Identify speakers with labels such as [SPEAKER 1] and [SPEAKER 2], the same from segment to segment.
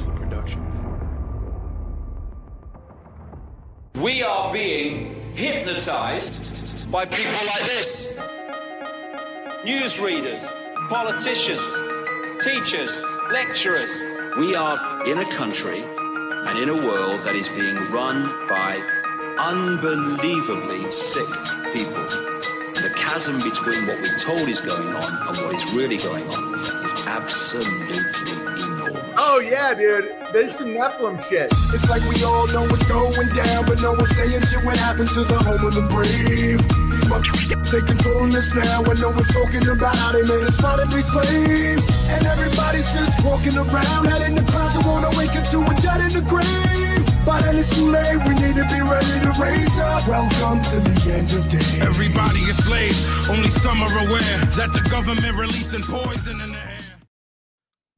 [SPEAKER 1] Thompson Productions.
[SPEAKER 2] We are being hypnotized by people like this. Newsreaders, politicians, teachers, lecturers. We are in a country and in a world that is being run by unbelievably sick people. And the chasm between what we're told is going on and what is really going on is absolutely enormous.
[SPEAKER 3] Oh yeah, dude. There's some Nephilim shit.
[SPEAKER 4] It's like we all know what's going down, but no one's saying shit what happened to the home of the brave. These motherfuckers, they controlling us now, and no one's talking about how they made us modern-day slaves. And everybody's just walking around, head in the clouds and won't awaken to a dead in the grave. But then it's too late, we need to be ready to raise up. Welcome to the end of days.
[SPEAKER 5] Everybody is slaves, only some are aware that the government releasing poison in the air.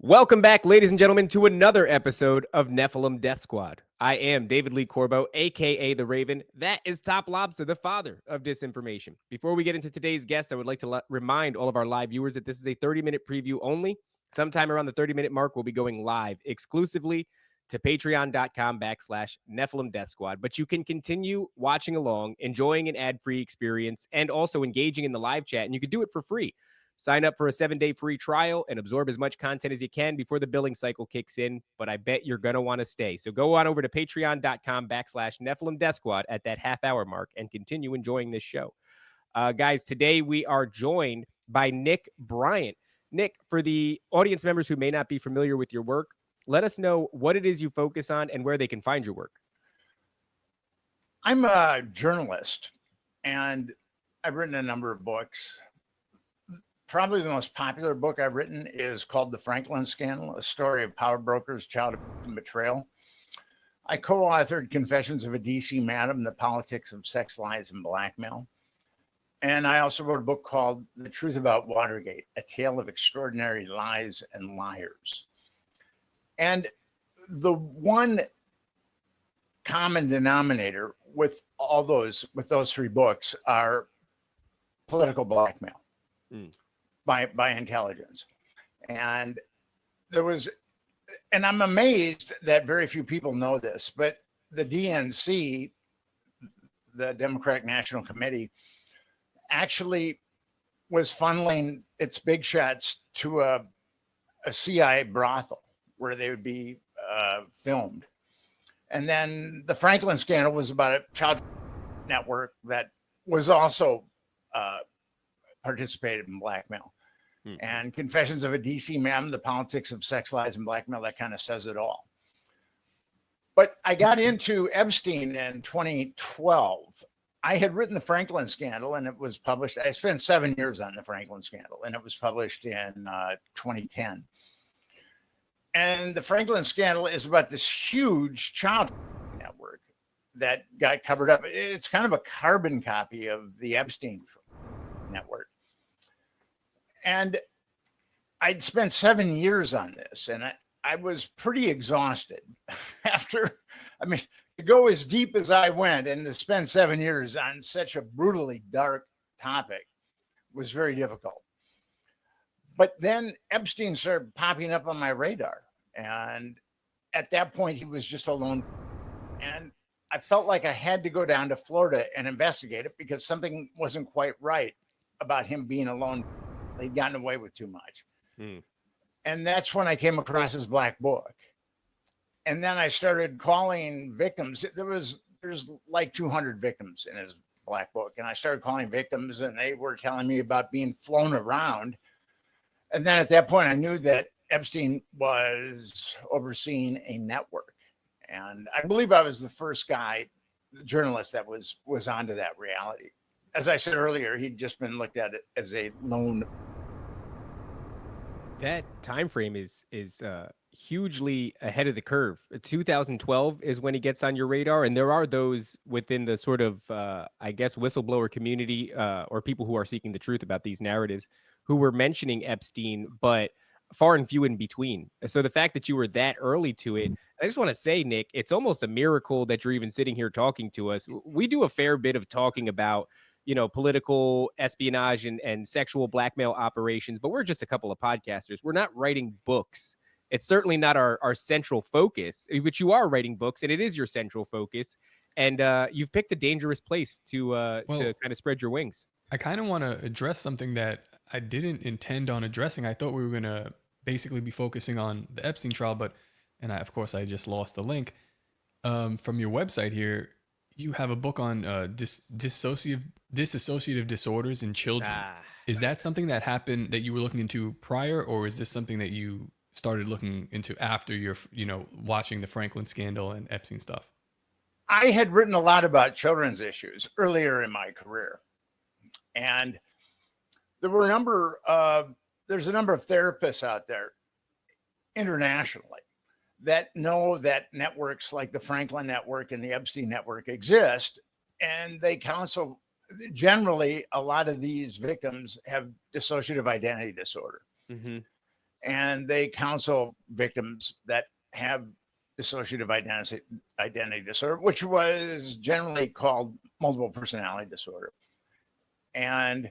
[SPEAKER 1] Welcome back, ladies and gentlemen, to another episode of Nephilim Death Squad. I am David Lee Corbo, a.k.a. The Raven. That is Top Lobster, the father of disinformation. Before we get into today's guest, I would like to remind all of our live viewers that this is a 30-minute preview only. Sometime around the 30-minute mark, we'll be going live exclusively to patreon.com/Nephilim Death Squad. But you can continue watching along, enjoying an ad-free experience, and also engaging in the live chat, and you can do it for free. Sign up for a 7-day free trial and absorb as much content as you can before the billing cycle kicks in, but I bet you're going to want to stay. So go on over to patreon.com/Nephilim Death Squad at that half-hour mark and continue enjoying this show. Guys, today we are joined by Nick Bryant. Nick, for the audience members who may not be familiar with your work, let us know what it is you focus on and where they can find your work.
[SPEAKER 6] I'm a journalist, and I've written a number of books. Probably the most popular book I've written is called The Franklin Scandal, a story of power brokers, child abuse, and betrayal. I co-authored Confessions of a DC Madam, The Politics of Sex, Lies, and Blackmail. And I also wrote a book called The Truth About Watergate, A Tale of Extraordinary Lies and Liars. And the one common denominator with those three books are political blackmail. By intelligence. And I'm amazed that very few people know this, but the DNC, the Democratic National Committee, actually was funneling its big shots to a CIA brothel where they would be filmed. And then the Franklin scandal was about a child network that was also participated in blackmail. And Confessions of a DC Madam, The Politics of Sex, Lies, and Blackmail, that kind of says it all. But I got into Epstein in 2012. I had written The Franklin Scandal, and it was published. I spent 7 years on The Franklin Scandal, and it was published in 2010. And The Franklin Scandal is about this huge child network that got covered up. It's kind of a carbon copy of the Epstein network. And I'd spent 7 years on this, and I was pretty exhausted to go as deep as I went and to spend 7 years on such a brutally dark topic was very difficult. But then Epstein started popping up on my radar. And at that point, he was just alone. And I felt like I had to go down to Florida and investigate it because something wasn't quite right about him being alone. They'd gotten away with too much. And that's when I came across his black book. And then I started calling victims. There's like 200 victims in his black book. And I started calling victims, and they were telling me about being flown around. And then at that point, I knew that Epstein was overseeing a network. And I believe I was the first journalist that was onto that reality. As I said earlier, he'd just been looked at as a lone.
[SPEAKER 1] That time frame is hugely ahead of the curve. 2012 is when he gets on your radar, and there are those within the sort of, I guess, whistleblower community or people who are seeking the truth about these narratives who were mentioning Epstein, but far and few in between. So the fact that you were that early to it, I just want to say, Nick, it's almost a miracle that you're even sitting here talking to us. We do a fair bit of talking about political espionage and sexual blackmail operations, but we're just a couple of podcasters. We're not writing books It's certainly not our central focus, but you are writing books and it is your central focus. And you've picked a dangerous place to kind of spread your wings.
[SPEAKER 7] I kind of want to address something that I didn't intend on addressing. I thought we were going to basically be focusing on the Epstein trial, of course I just lost the link. From your website here, you have a book on dissociative disorders in children. Is that something that happened that you were looking into prior, or is this something that you started looking into after you're, watching the Franklin scandal and Epstein stuff?
[SPEAKER 6] I had written a lot about children's issues earlier in my career. And there were there's a number of therapists out there internationally that know that networks like the Franklin Network and the Epstein Network exist. And they counsel, generally, a lot of these victims have dissociative identity disorder.
[SPEAKER 1] Mm-hmm.
[SPEAKER 6] And they counsel victims that have dissociative identity disorder, which was generally called multiple personality disorder. And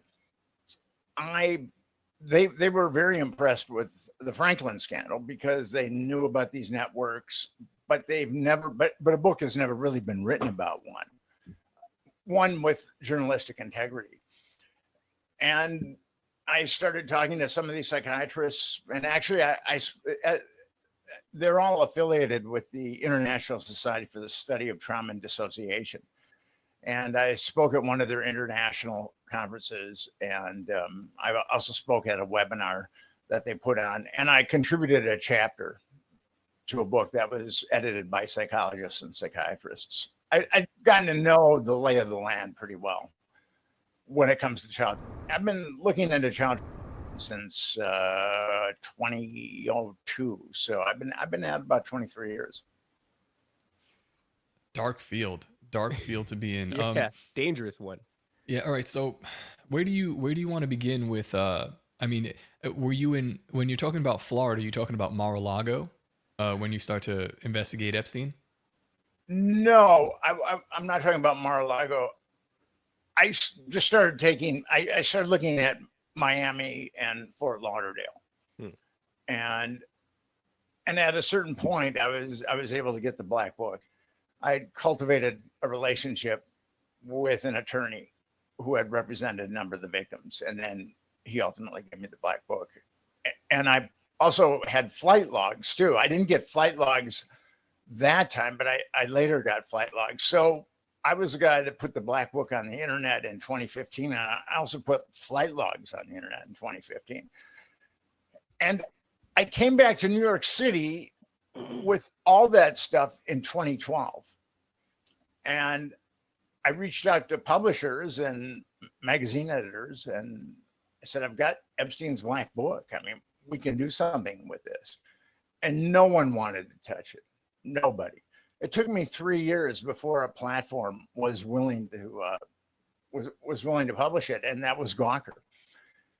[SPEAKER 6] they were very impressed with the Franklin scandal because they knew about these networks, but but a book has never really been written about one with journalistic integrity. And I started talking to some of these psychiatrists, and actually they're all affiliated with the International Society for the Study of Trauma and Dissociation. And I spoke at one of their international conferences, and I also spoke at a webinar that they put on, and I contributed a chapter to a book that was edited by psychologists and psychiatrists. I've gotten to know the lay of the land pretty well when it comes to child. I've been looking into child since 2002, so I've been at about 23 years.
[SPEAKER 7] Dark field to be in.
[SPEAKER 1] Yeah, dangerous one.
[SPEAKER 7] Yeah. All right. So where do you want to begin with? Were you when you're talking about Florida, are you talking about Mar-a-Lago when you start to investigate Epstein?
[SPEAKER 6] No, I'm not talking about Mar-a-Lago. I just started I started looking at Miami and Fort Lauderdale. And at a certain point, I was able to get the Black Book. I cultivated a relationship with an attorney who had represented a number of the victims. And then he ultimately gave me the Black Book. And I also had flight logs too. I didn't get flight logs that time, but I later got flight logs. So I was the guy that put the Black Book on the internet in 2015. And I also put flight logs on the internet in 2015. And I came back to New York City with all that stuff in 2012. And I reached out to publishers and magazine editors and I said, I've got Epstein's Black Book. I mean, we can do something with this. And no one wanted to touch it. Nobody. It took me 3 years before a platform was willing to publish it, and that was Gawker.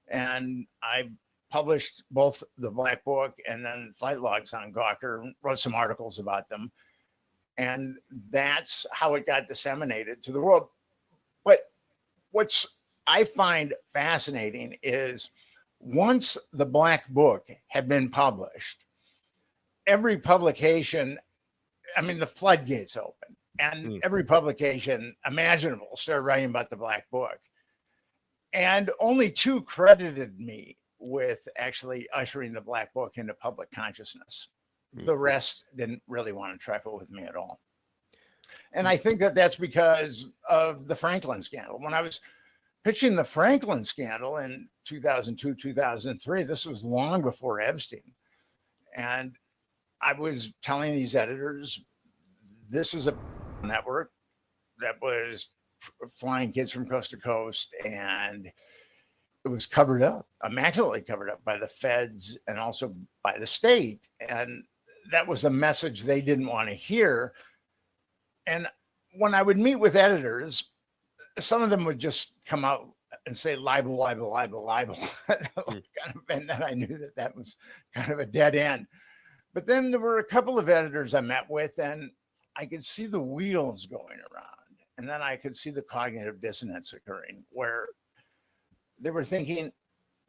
[SPEAKER 6] And I published both the Black Book and then flight logs on Gawker, wrote some articles about them. And that's how it got disseminated to the world. But what's I find fascinating is once the Black Book had been published, every publication, I mean, the floodgates opened and every publication imaginable started writing about the Black Book. And only two credited me with actually ushering the Black Book into public consciousness. The rest didn't really want to trifle with me at all. And I think that that's because of the Franklin scandal. When I was pitching the Franklin scandal in 2002, 2003, this was long before Epstein. And I was telling these editors, this is a network that was flying kids from coast to coast, and it was covered up, immaculately covered up by the feds and also by the state. And that was a message they didn't want to hear. And when I would meet with editors, some of them would just come out and say libel, libel, libel, libel. And then I knew that that was kind of a dead end. But then there were a couple of editors I met with, and I could see the wheels going around. And then I could see the cognitive dissonance occurring where they were thinking,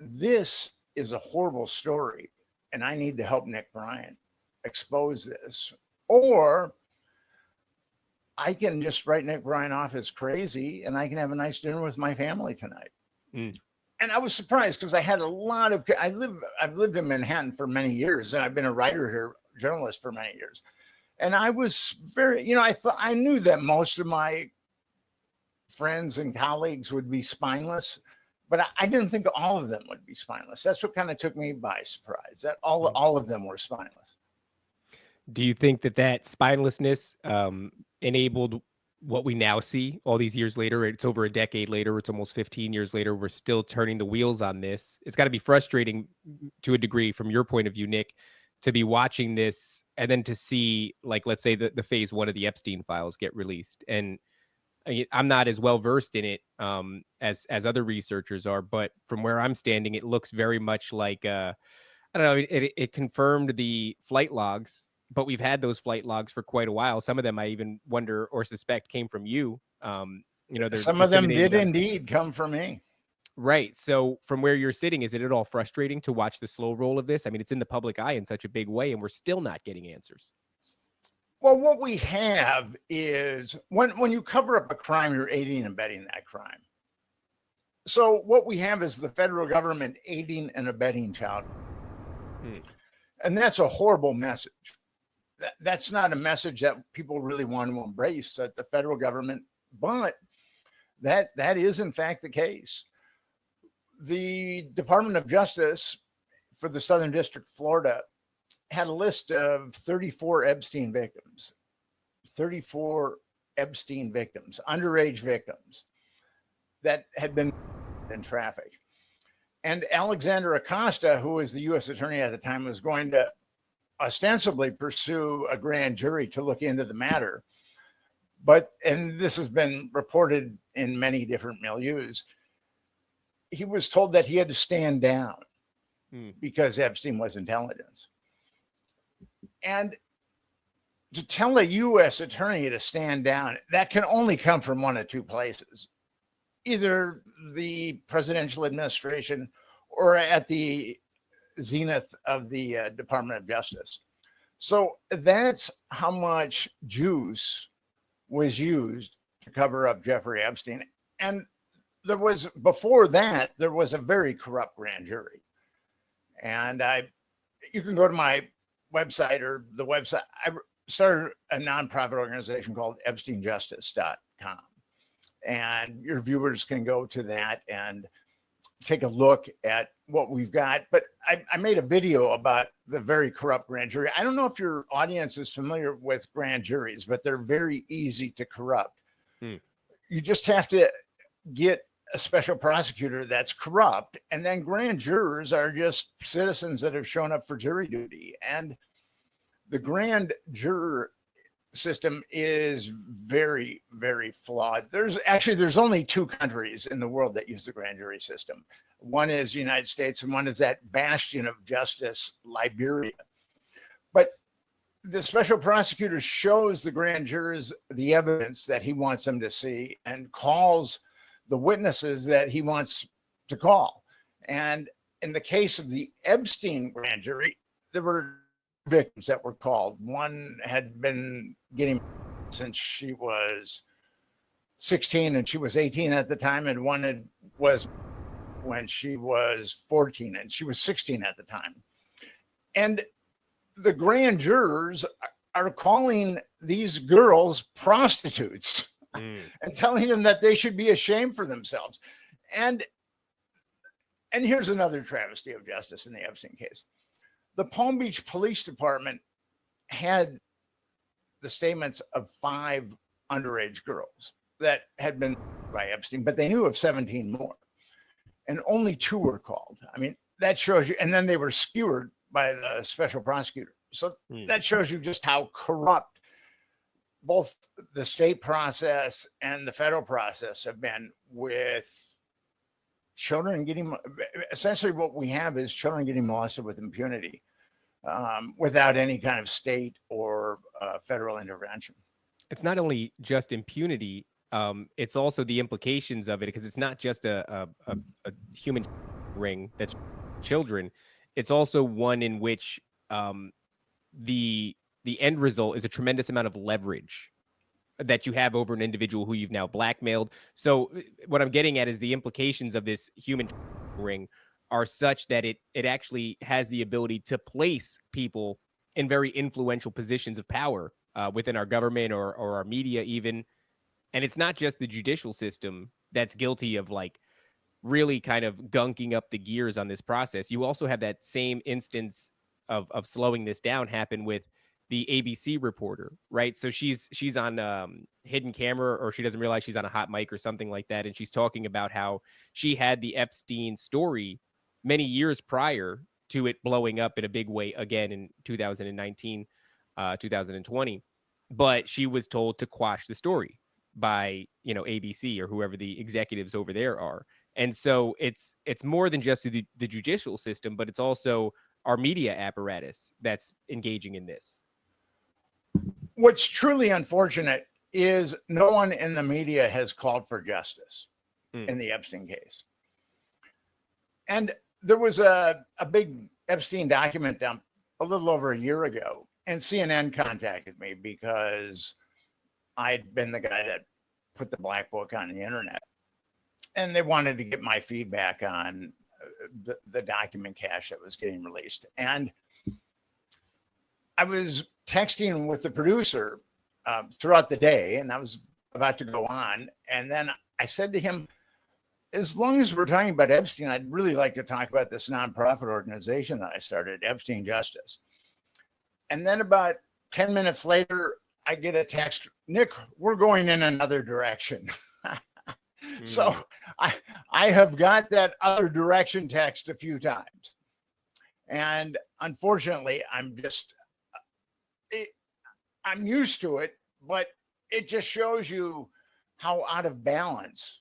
[SPEAKER 6] this is a horrible story. and I need to help Nick Bryant expose this, or I can just write Nick Bryant off as crazy and I can have a nice dinner with my family tonight. And I was surprised because I had a lot of, I've lived in Manhattan for many years, and I've been a writer here, journalist for many years. And I was very, I knew that most of my friends and colleagues would be spineless, but I didn't think all of them would be spineless. That's what kind of took me by surprise, that all of them were spineless.
[SPEAKER 1] Do you think that spinelessness enabled what we now see all these years later? It's over a decade later. It's almost 15 years later. We're still turning the wheels on this. It's got to be frustrating to a degree from your point of view, Nick, to be watching this and then to see, like, let's say the phase 1 of the Epstein files get released. And I'm not as well versed in it as other researchers are, but from where I'm standing, it looks very much like, I don't know, it confirmed the flight logs, but we've had those flight logs for quite a while. Some of them I even wonder or suspect came from you.
[SPEAKER 6] Some of them did indeed come from me.
[SPEAKER 1] Right. So from where you're sitting, is it at all frustrating to watch the slow roll of this? I mean, it's in the public eye in such a big way, and we're still not getting answers.
[SPEAKER 6] Well, what we have is when you cover up a crime, you're aiding and abetting that crime. So what we have is the federal government aiding and abetting child. And that's a horrible message. That's not a message that people really want to embrace, that the federal government, but that is in fact the case. The Department of Justice for the Southern District, Florida, had a list of 34 Epstein victims, underage victims that had been trafficked. And Alexander Acosta, who was the U.S. attorney at the time, was going to ostensibly pursue a grand jury to look into the matter. But, and this has been reported in many different milieus, he was told that he had to stand down because Epstein was intelligence. And to tell a U.S. attorney to stand down, that can only come from one of two places. Either the presidential administration or at the zenith of the Department of Justice. So that's how much juice was used to cover up Jeffrey Epstein. And before that, there was a very corrupt grand jury. And you can go to my website or the website. I started a nonprofit organization called EpsteinJustice.com. And your viewers can go to that and take a look at what we've got. But I made a video about the very corrupt grand jury. I don't know if your audience is familiar with grand juries, but they're very easy to corrupt. You just have to get a special prosecutor that's corrupt, and then grand jurors are just citizens that have shown up for jury duty. And the grand juror system is very, very flawed. There's only two countries in the world that use the grand jury system. One is the United States, and one is that bastion of justice, Liberia. But the special prosecutor shows the grand jurors the evidence that he wants them to see and calls the witnesses that he wants to call. And in the case of the Epstein grand jury, there were victims that were called. One had been getting since she was 16 and she was 18 at the time, and one was when she was 14 and she was 16 at the time. And the grand jurors are calling these girls prostitutes and telling them that they should be ashamed for themselves. And here's another travesty of justice in the Epstein case. The Palm Beach Police Department had the statements of 5 underage girls that had been by Epstein, but they knew of 17 more. And only 2 were called. I mean, that shows you, and then they were skewered by the special prosecutor. So that shows you just how corrupt both the state process and the federal process have been with children getting, essentially what we have is children getting molested with impunity without any kind of state or federal intervention.
[SPEAKER 1] It's not only just impunity, it's also the implications of it, because it's not just a human ring that's children. it's also one in which the end result is a tremendous amount of leverage that you have over an individual who you've now blackmailed. So what I'm getting at is the implications of this human ring are such that it actually has the ability to place people in very influential positions of power within our government or our media even. And it's not just the judicial system that's guilty of like really kind of gunking up the gears on this process. You also have that same instance of slowing this down happen with the ABC reporter, right? So she's on hidden camera, or she doesn't realize she's on a hot mic or something like that. And she's talking about how she had the Epstein story many years prior to it blowing up in a big way again in 2019, 2020. But she was told to quash the story by, ABC or whoever the executives over there are. And so it's more than just the judicial system, but it's also our media apparatus that's engaging in this.
[SPEAKER 6] What's truly unfortunate is no one in the media has called for justice in the Epstein case. And there was a big Epstein document dump a little over a year ago, and CNN contacted me because I'd been the guy that put the black book on the internet. And they wanted to get my feedback on the document cache that was getting released. And I was texting with the producer throughout the day, and I was about to go on. And then I said to him, as long as we're talking about Epstein, I'd really like to talk about this nonprofit organization that I started, Epstein Justice. And then about 10 minutes later, I get a text, Nick, we're going in another direction. So I have got that other direction text a few times. And unfortunately, I'm used to it, but it just shows you how out of balance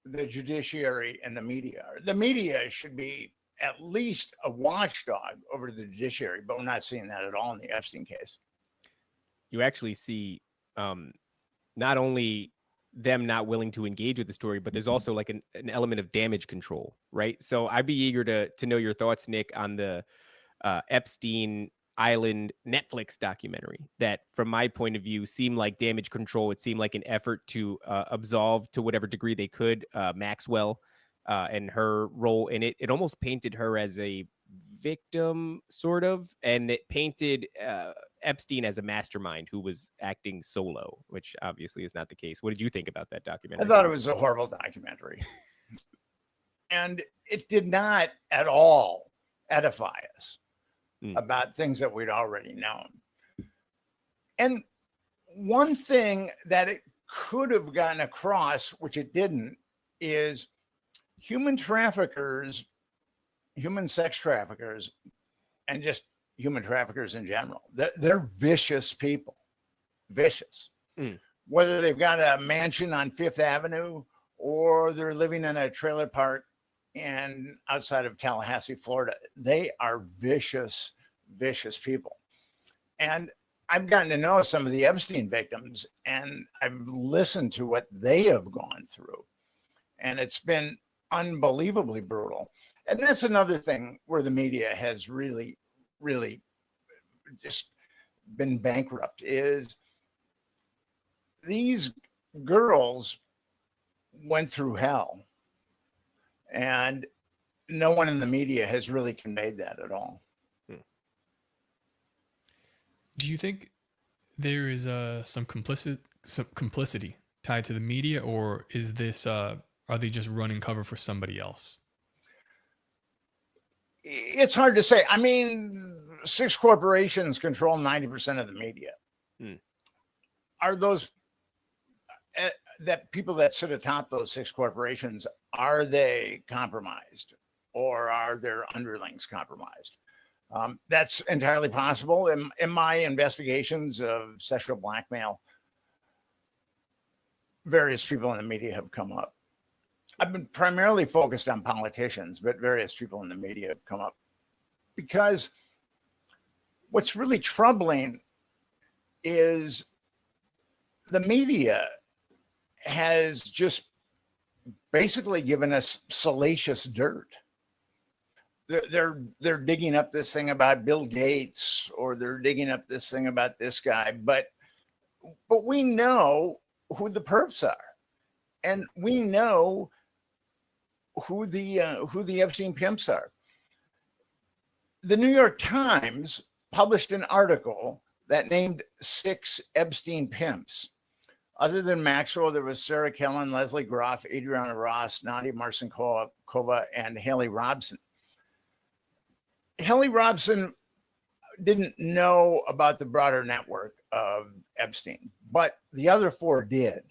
[SPEAKER 6] the judiciary and the media are. The media should be at least a watchdog over the judiciary, but we're not seeing that at all in the Epstein case.
[SPEAKER 1] You actually see not only them not willing to engage with the story, but there's also like an element of damage control, right? So I'd be eager to know your thoughts, Nick, on the Epstein Island Netflix documentary that, from my point of view, seemed like damage control. It seemed like an effort to absolve to whatever degree they could Maxwell and her role in it. It almost painted her as a victim, sort of, and it painted Epstein as a mastermind who was acting solo, which obviously is not the case. What did you think about that documentary?
[SPEAKER 6] I thought it was a horrible documentary. And it did not at all edify us about things that we'd already known. And one thing that it could have gotten across, which it didn't, is human traffickers, human sex traffickers, and just human traffickers in general. They're vicious people, vicious. Whether they've got a mansion on Fifth Avenue or they're living in a trailer park and outside of Tallahassee, Florida, they are vicious, vicious people. And I've gotten to know some of the Epstein victims, and I've listened to what they have gone through. And it's been unbelievably brutal. And that's another thing where the media has really, really just been bankrupt, is these girls went through hell. And no one in the media has really conveyed that at all.
[SPEAKER 7] Do you think there is some complicity tied to the media, or is this are they just running cover for somebody else?
[SPEAKER 6] It's hard to say. I mean, 6 corporations control 90% of the media. Are those that people that sit atop those 6 corporations, are they compromised, or are their underlings compromised? That's entirely possible. In my investigations of sexual blackmail, various people in the media have come up. I've been primarily focused on politicians, but various people in the media have come up, because what's really troubling is the media has just basically given us salacious dirt. they're digging up this thing about Bill Gates, or they're digging up this thing about this guy, but we know who the perps are, and we know who the Epstein pimps are. The New York Times published an article that named 6 Epstein pimps. Other than Maxwell, there was Sarah Kellen, Leslie Groff, Adriana Ross, Nadia Marcinkova, and Haley Robson. Haley Robson didn't know about the broader network of Epstein, but the other 4 did.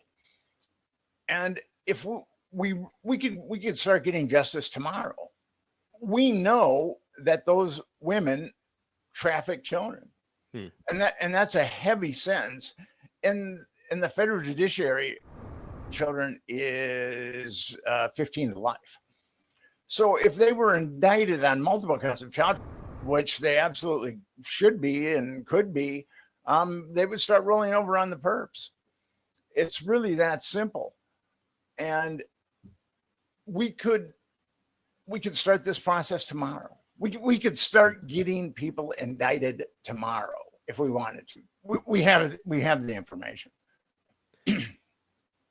[SPEAKER 6] And if we could start getting justice tomorrow. We know that those women traffic children, and that's a heavy sentence. In the federal judiciary, children is 15 to life. So if they were indicted on multiple counts of child, which they absolutely should be and could be, they would start rolling over on the perps. It's really that simple. And we could start this process tomorrow. We could start getting people indicted tomorrow if we wanted to. We have the information.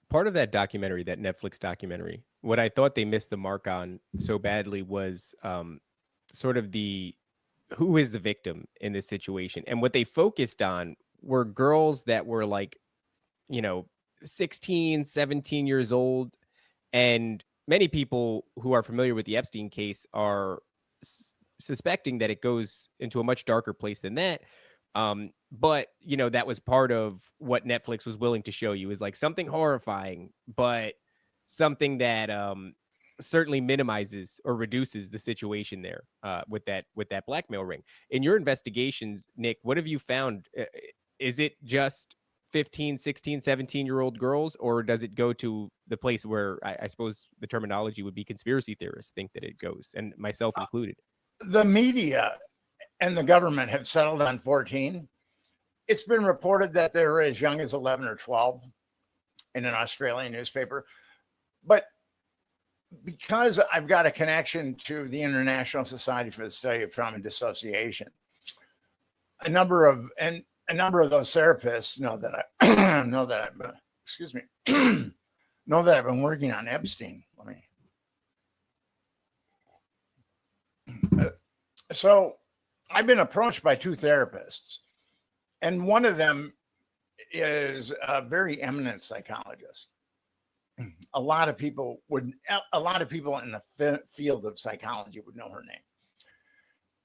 [SPEAKER 1] Part of that documentary, that Netflix documentary, what I thought they missed the mark on so badly was sort of who is the victim in this situation. And what they focused on were girls that were like, 16, 17 years old. And many people who are familiar with the Epstein case are suspecting that it goes into a much darker place than that. But, that was part of what Netflix was willing to show you, is like something horrifying, but something that certainly minimizes or reduces the situation there with that blackmail ring. In your investigations, Nick, what have you found? Is it just 15, 16, 17-year-old girls, or does it go to the place where I suppose the terminology would be conspiracy theorists think that it goes, and myself included?
[SPEAKER 6] The media and the government have settled on 14. It's been reported that they're as young as 11 or 12 in an Australian newspaper. But because I've got a connection to the International Society for the Study of Trauma and Dissociation, a number of those therapists know that I've been working on Epstein. So I've been approached by 2 therapists, and one of them is a very eminent psychologist. A lot of people in the field of psychology would know her name.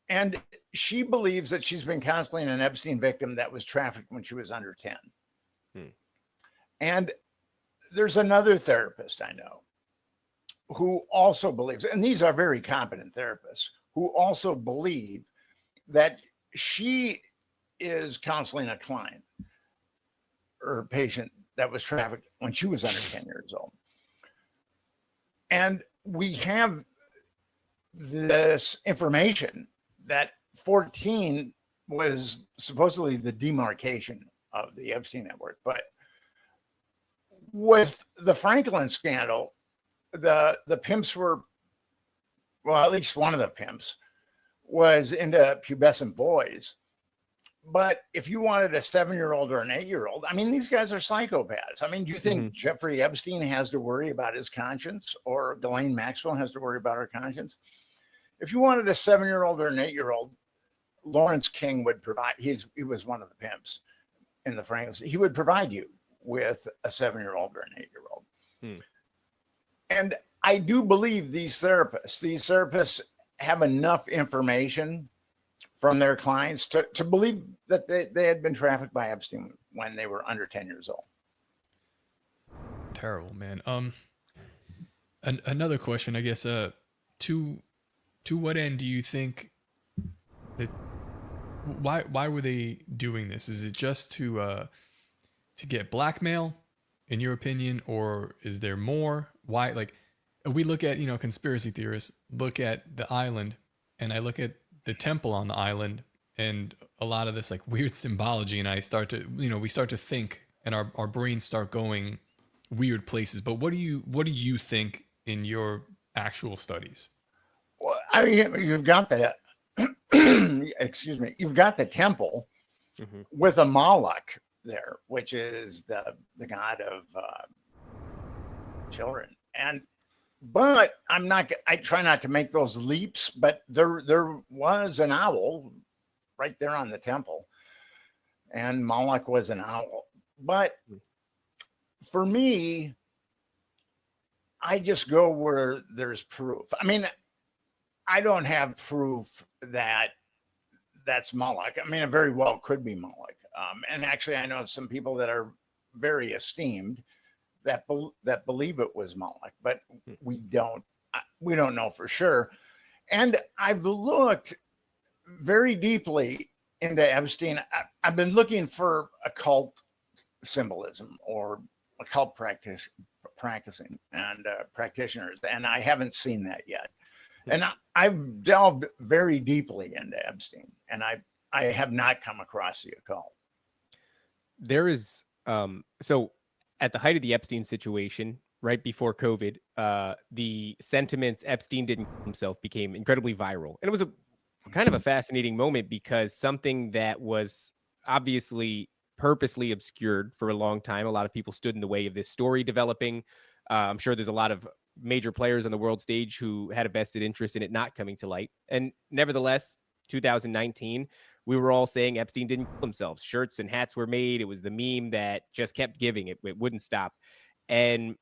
[SPEAKER 6] And she believes that she's been counseling an Epstein victim that was trafficked when she was under 10. And there's another therapist I know who also believes, and these are very competent therapists, who also believe that she is counseling a client or a patient that was trafficked when she was under 10 years old. And we have this information that 14 was supposedly the demarcation of the Epstein network. But with the Franklin scandal, the pimps were, well, at least one of the pimps was into pubescent boys. But if you wanted a 7-year-old or an 8-year-old, these guys are psychopaths. Do you think Jeffrey Epstein has to worry about his conscience, or Ghislaine Maxwell has to worry about her conscience? If you wanted a 7-year-old or an 8-year-old, Lawrence King would provide. He was one of the pimps in the Franklin. He would provide you with a 7-year-old or an 8-year-old. And I do believe these therapists have enough information from their clients to believe that they had been trafficked by Epstein when they were under 10 years old.
[SPEAKER 7] Terrible, man. Another question, I guess, to what end do you think that, why were they doing this? Is it just to get blackmail, in your opinion, or is there more? Why, we look at, conspiracy theorists look at the island, and I look at the temple on the island and a lot of this weird symbology, and I start to, we start to think, and our brains start going weird places. But what do you think in your actual studies?
[SPEAKER 6] Well, I mean, you've got the, excuse me, you've got the temple with a Moloch there, which is the god of children. But I try not to make those leaps, but there was an owl right there on the temple, and Moloch was an owl. But for me, I just go where there's proof. I mean, I don't have proof that that's Moloch. I mean, it very well could be Moloch. And actually, I know some people that are very esteemed that believe it was Moloch, but we don't know for sure. And I've looked very deeply into Epstein. I've been looking for occult symbolism or occult practicing and practitioners, and I haven't seen that yet. And I've delved very deeply into Epstein, and I have not come across the occult.
[SPEAKER 1] There is so at the height of the Epstein situation, right before COVID, the sentiments Epstein didn't kill himself became incredibly viral. And it was a kind of a fascinating moment because something that was obviously purposely obscured for a long time. A lot of people stood in the way of this story developing. I'm sure there's a lot of major players on the world stage who had a vested interest in it not coming to light. And nevertheless, 2019, we were all saying Epstein didn't kill himself. Shirts and hats were made. It was the meme that just kept giving. It wouldn't stop. And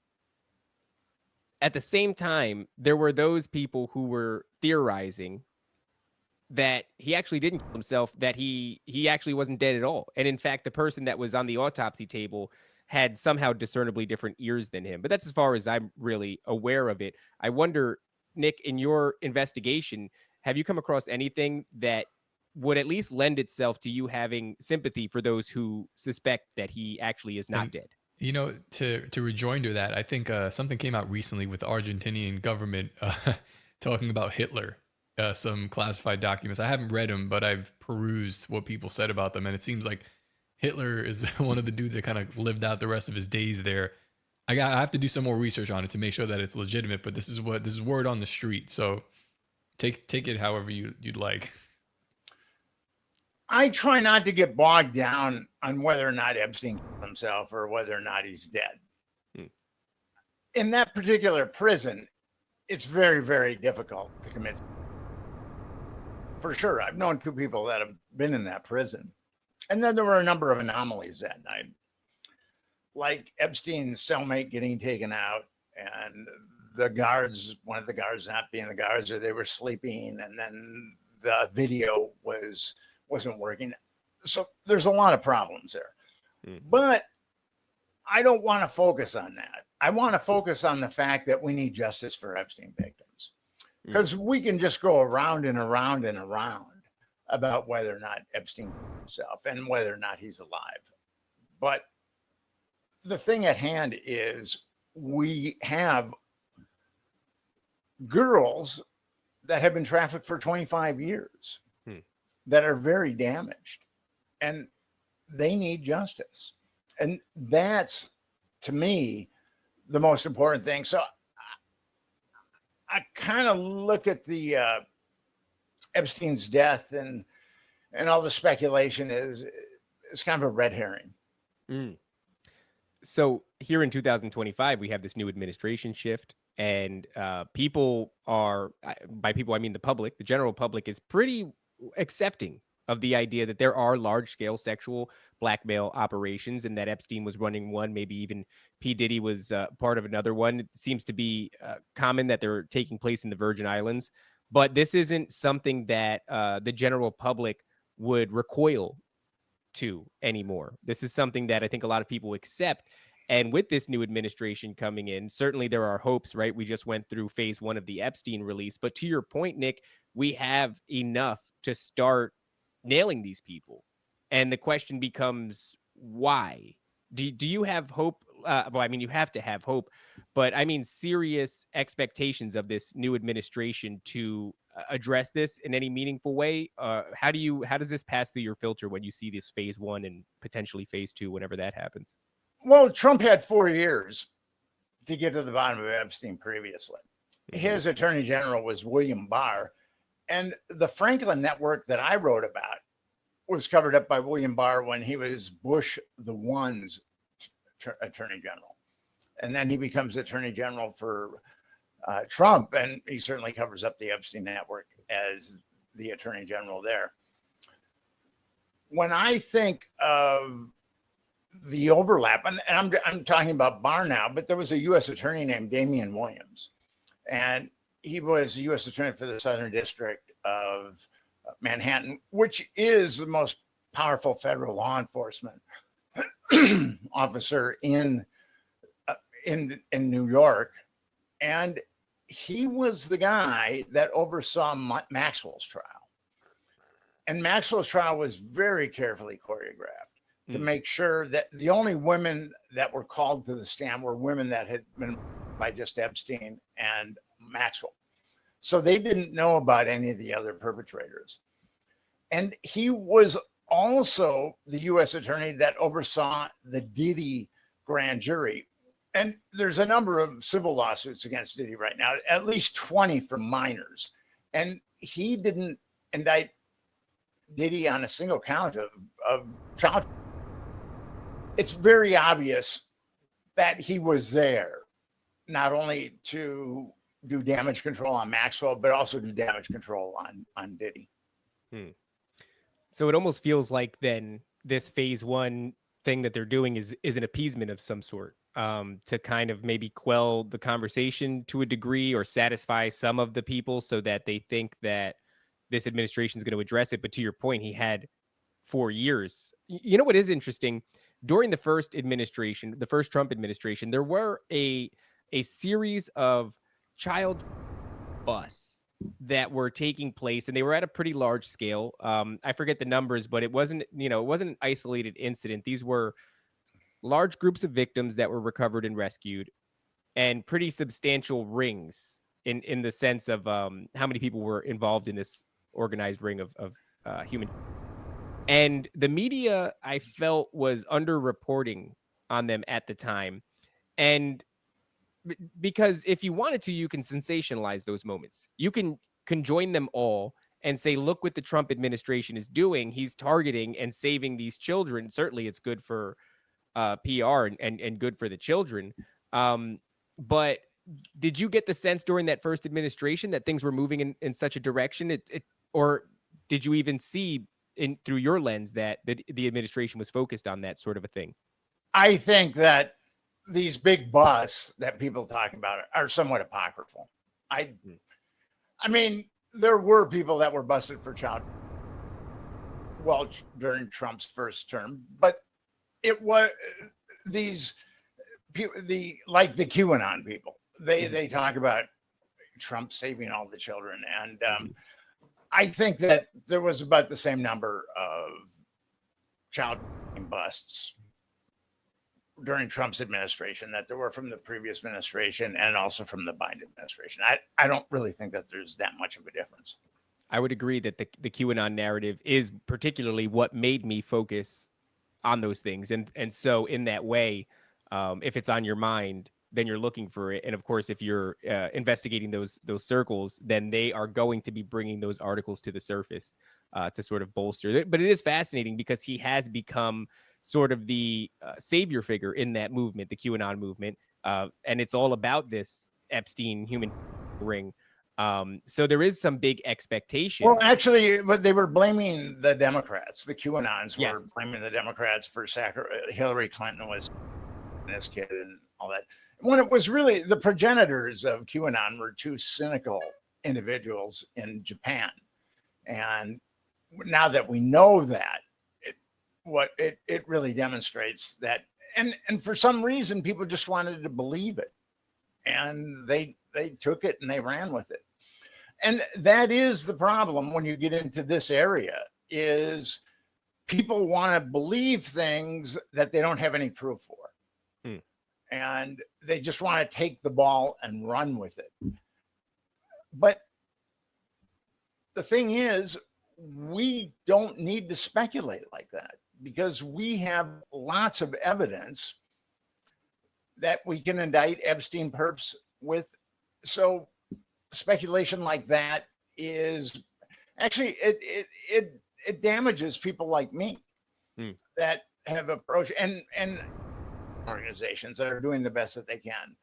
[SPEAKER 1] at the same time, there were those people who were theorizing that he actually didn't kill himself, that he actually wasn't dead at all. And in fact, the person that was on the autopsy table had somehow discernibly different ears than him. But that's as far as I'm really aware of it. I wonder, Nick, in your investigation, have you come across anything that would at least lend itself to you having sympathy for those who suspect that he actually is not dead?
[SPEAKER 7] You know, to rejoinder that, I think something came out recently with the Argentinian government talking about Hitler, some classified documents. I haven't read them, but I've perused what people said about them. And it seems like Hitler is one of the dudes that kind of lived out the rest of his days there. I have to do some more research on it to make sure that it's legitimate, but this is word on the street. So take it however you'd like.
[SPEAKER 6] I try not to get bogged down on whether or not Epstein killed himself or whether or not he's dead. In that particular prison, it's very, very difficult to commit. For sure. I've known two people that have been in that prison. And then there were a number of anomalies that night, like Epstein's cellmate getting taken out and the guards, one of the guards not being the guards, or they were sleeping, and then the video wasn't working. So there's a lot of problems there. But I don't want to focus on that. I want to focus on the fact that we need justice for Epstein victims, because we can just go around and around and around about whether or not Epstein killed himself and whether or not he's alive. But the thing at hand is we have girls that have been trafficked for 25 years that are very damaged, and they need justice. And that's, to me, the most important thing. So I kind of look at the Epstein's death and all the speculation is kind of a red herring.
[SPEAKER 1] So here in 2025, we have this new administration shift, and people are, by people, I mean the public, the general public is pretty accepting of the idea that there are large-scale sexual blackmail operations and that Epstein was running one, maybe even P. Diddy was part of another one. It seems to be common that they're taking place in the Virgin Islands, but this isn't something that the general public would recoil to anymore. This is something that I think a lot of people accept. And with this new administration coming in, certainly there are hopes, right? We just went through phase one of the Epstein release. But to your point, Nick, we have enough to start nailing these people. And the question becomes, why? Do you have hope? Well, I mean, you have to have hope, but I mean, serious expectations of this new administration to address this in any meaningful way. How does this pass through your filter when you see this phase one and potentially phase two, whenever that happens?
[SPEAKER 6] Well, Trump had 4 years to get to the bottom of Epstein previously. His attorney general was William Barr, And the Franklin network that I wrote about was covered up by William Barr when he was Bush the One's attorney general. And then he becomes attorney general for Trump, and he certainly covers up the Epstein network as the attorney general there. When I think of the overlap, and I'm talking about Barr now, but there was a U.S. attorney named Damian Williams, and he was a U.S. attorney for the Southern District of Manhattan, which is the most powerful federal law enforcement officer in New York. And he was the guy that oversaw Maxwell's trial. And Maxwell's trial was very carefully choreographed to make sure that the only women that were called to the stand were women that had been by just Epstein and Maxwell. So they didn't know about any of the other perpetrators. And he was also the U.S. attorney that oversaw the Diddy grand jury. And there's a number of civil lawsuits against Diddy right now, at least 20 for minors. And he didn't indict Diddy on a single count of child. It's very obvious that he was there, not only to do damage control on Maxwell, but also do damage control on Diddy.
[SPEAKER 1] So it almost feels like then this phase one thing that they're doing is an appeasement of some sort, to kind of maybe quell the conversation to a degree or satisfy some of the people so that they think that this administration is going to address it. But to your point, he had 4 years. You know what is interesting? During the first administration, the first Trump administration, there were a series of child busts that were taking place, and they were at a pretty large scale. I forget the numbers, but it wasn't an isolated incident. These were large groups of victims that were recovered and rescued, and pretty substantial rings in the sense of how many people were involved in this organized ring of human. And the media, I felt, was underreporting on them at the time. And because if you wanted to, you can sensationalize those moments. You can conjoin them all and say, look what the Trump administration is doing. He's targeting and saving these children. Certainly it's good for PR and good for the children. But did you get the sense during that first administration that things were moving in such a direction? Or did you even see through your lens that the administration was focused on that sort of a thing?
[SPEAKER 6] I think that these big busts that people talk about are somewhat apocryphal. I mean, there were people that were busted for child during Trump's first term, but it was the QAnon people. They talk about Trump saving all the children, and I think that there was about the same number of child busts during Trump's administration that there were from the previous administration and also from the Biden administration. I don't really think that there's that much of a difference.
[SPEAKER 1] I would agree that the QAnon narrative is particularly what made me focus on those things. And so in that way, if it's on your mind, then you're looking for it. And of course, if you're investigating those circles, then they are going to be bringing those articles to the surface to sort of bolster it. But it is fascinating because he has become sort of the savior figure in that movement, the QAnon movement. And it's all about this Epstein human ring. So there is some big expectation.
[SPEAKER 6] Well, actually, but they were blaming the Democrats. The QAnons were blaming the Democrats for Hillary Clinton was this kid and all that. When it was really the progenitors of QAnon were two cynical individuals in Japan. And now that we know that, it really demonstrates that. And for some reason, people just wanted to believe it. And they took it and they ran with it. And that is the problem when you get into this area, is people want to believe things that they don't have any proof for. And they just want to take the ball and run with it. But the thing is, we don't need to speculate like that because we have lots of evidence that we can indict Epstein perps with. So speculation like that is Actually, it damages people like me that have approached and organizations that are doing the best that they can.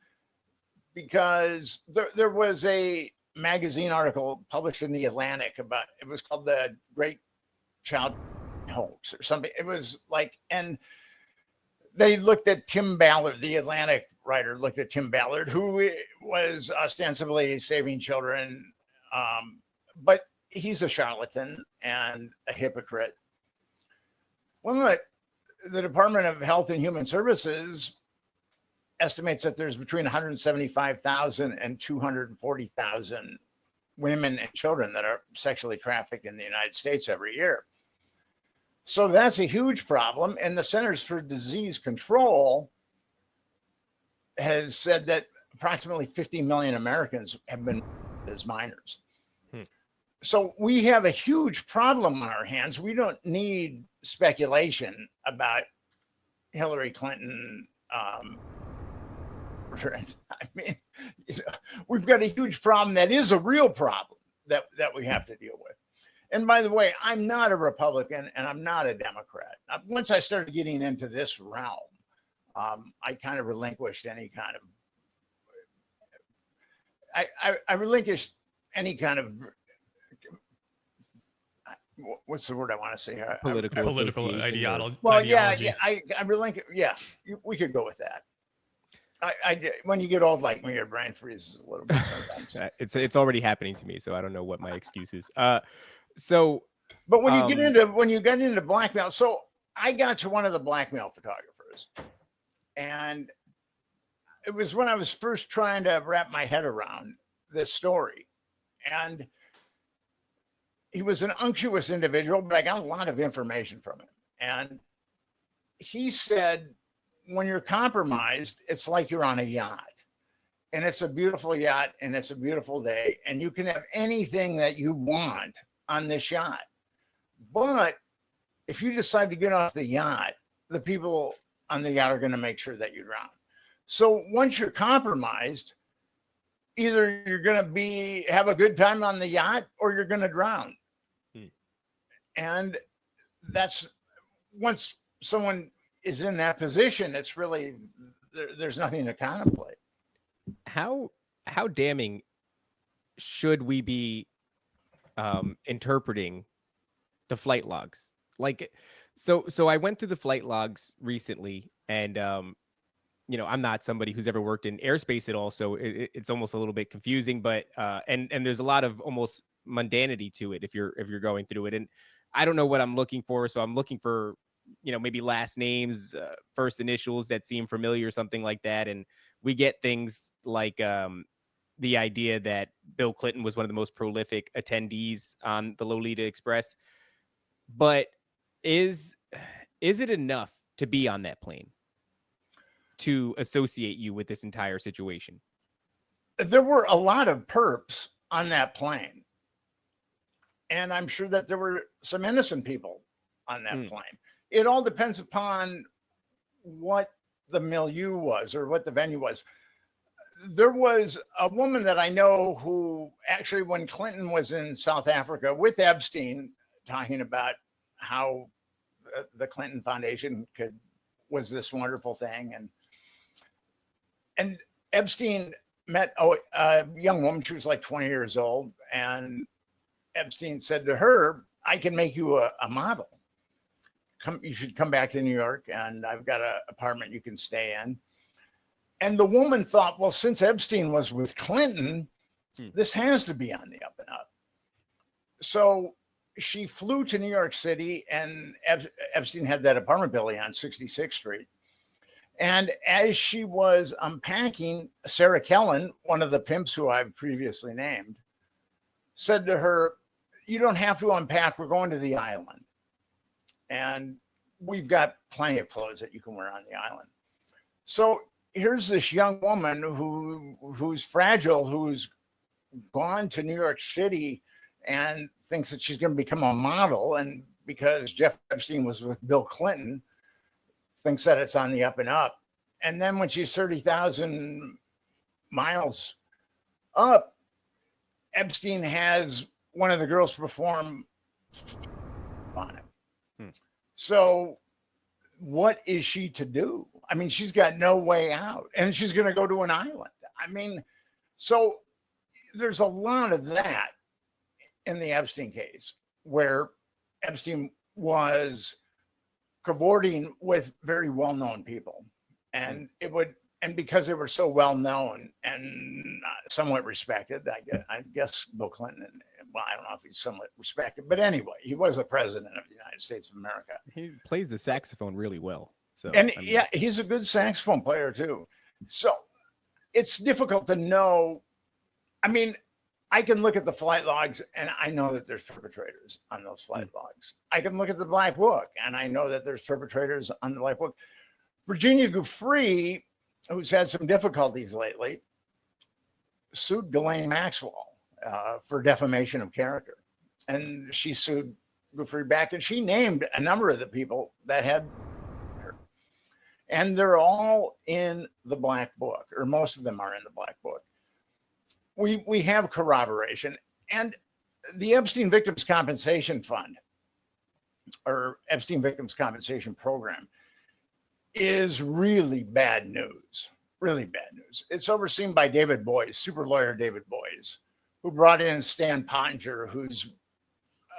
[SPEAKER 6] Because there was a magazine article published in the Atlantic about, it was called The Great Child Hoax or something. It was like, and they looked at Tim Ballard, the Atlantic writer looked at Tim Ballard, who was ostensibly saving children, but he's a charlatan and a hypocrite. Well, the Department of Health and Human Services estimates that there's between 175,000 and 240,000 women and children that are sexually trafficked in the United States every year. So that's a huge problem. And the Centers for Disease Control has said that approximately 50 million Americans have been as minors. So we have a huge problem on our hands. We don't need speculation about Hillary Clinton. I mean, we've got a huge problem that is a real problem that we have to deal with. And by the way, I'm not a Republican and I'm not a Democrat. Once I started getting into this realm, I kind of relinquished any kind of, I relinquished any kind of, what's the word I want to say?
[SPEAKER 7] Political ideology.
[SPEAKER 6] Well, yeah, I relinquish. Yeah, we could go with that. When you get old like me, your brain freezes a little bit sometimes.
[SPEAKER 1] It's already happening to me, so I don't know what my excuse is. But
[SPEAKER 6] when you get into blackmail, so I got to one of the blackmail photographers, and it was when I was first trying to wrap my head around this story, and he was an unctuous individual, but I got a lot of information from him, and he said, when you're compromised, it's like you're on a yacht, and it's a beautiful yacht and it's a beautiful day, and you can have anything that you want on this yacht. But if you decide to get off the yacht, the people on the yacht are going to make sure that you drown. So once you're compromised, either you're going to have a good time on the yacht or you're going to drown. And that's, once someone is in that position, it's really, there's nothing to contemplate.
[SPEAKER 1] How damning should we be interpreting the flight logs? Like, so I went through the flight logs recently, and I'm not somebody who's ever worked in airspace at all, so it's almost a little bit confusing. But and there's a lot of almost mundanity to it if you're going through it, and I don't know what I'm looking for, so I'm looking for maybe last names, first initials that seem familiar, or something like that. And we get things like the idea that Bill Clinton was one of the most prolific attendees on the Lolita Express. But is it enough to be on that plane to associate you with this entire situation?
[SPEAKER 6] There were a lot of perps on that plane. And I'm sure that there were some innocent people on that plane. It all depends upon what the milieu was or what the venue was. There was a woman that I know who actually, when Clinton was in South Africa with Epstein, talking about how the Clinton Foundation was this wonderful thing. And Epstein met a young woman, she was like 20 years old. And Epstein said to her, I can make you a model. You should come back to New York, and I've got an apartment you can stay in. And the woman thought, well, since Epstein was with Clinton, this has to be on the up and up. So she flew to New York City, and Epstein had that apartment building on 66th Street. And as she was unpacking, Sarah Kellen, one of the pimps who I've previously named, said to her, you don't have to unpack. We're going to the island. And we've got plenty of clothes that you can wear on the island. So here's this young woman who's fragile, who's gone to New York City and thinks that she's going to become a model. And because Jeff Epstein was with Bill Clinton, thinks that it's on the up and up. And then when she's 30,000 miles up, Epstein has one of the girls perform on him. So what is she to do? I mean, she's got no way out, and she's going to go to an island. I mean, so there's a lot of that in the Epstein case, where Epstein was cavorting with very well-known people, and because they were so well-known and somewhat respected, I guess Bill Clinton, well, I don't know if he's somewhat respected, but anyway, he was the president of the United States of America.
[SPEAKER 1] He plays the saxophone really well. So,
[SPEAKER 6] and I mean, yeah, he's a good saxophone player too. So it's difficult to know. I mean, I can look at the flight logs and I know that there's perpetrators on those flight logs. I can look at the Black Book and I know that there's perpetrators on the Black Book. Virginia Giuffre, who's had some difficulties lately, sued Ghislaine Maxwell for defamation of character. And she sued Giuffre back, and she named a number of the people that had her. And they're all in the Black Book, or most of them are in the Black Book. We have corroboration, and the Epstein Victims Compensation Fund, or Epstein Victims Compensation Program, is really bad news, really bad news. It's overseen by David Boies, super lawyer David Boies, who brought in Stan Pottinger, who's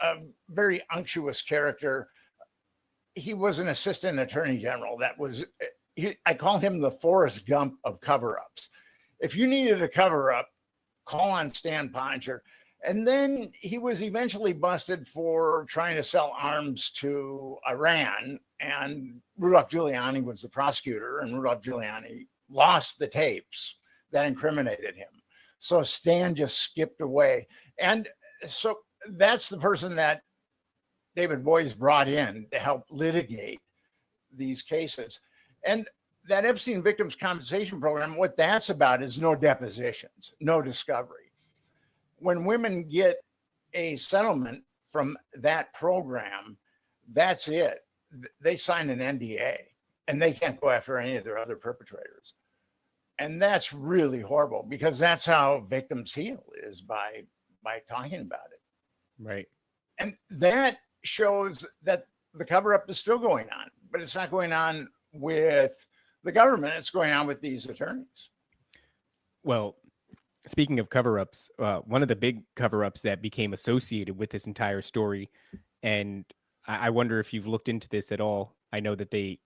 [SPEAKER 6] a very unctuous character. He was an assistant attorney general. I call him the Forrest Gump of cover-ups. If you needed a cover-up, call on Stan Pottinger. And then he was eventually busted for trying to sell arms to Iran. And Rudolph Giuliani was the prosecutor, and Rudolph Giuliani lost the tapes that incriminated him. So Stan just skipped away. And so that's the person that David Boies brought in to help litigate these cases. And that Epstein Victims Compensation Program, what that's about is no depositions, no discovery. When women get a settlement from that program, that's it. They sign an NDA and they can't go after any of their other perpetrators. And that's really horrible, because that's how victims heal, is by talking about it.
[SPEAKER 1] Right.
[SPEAKER 6] And that shows that the cover-up is still going on, but it's not going on with the government. It's going on with these attorneys.
[SPEAKER 1] Well, speaking of cover-ups, one of the big cover-ups that became associated with this entire story, and I wonder if you've looked into this at all. I know that they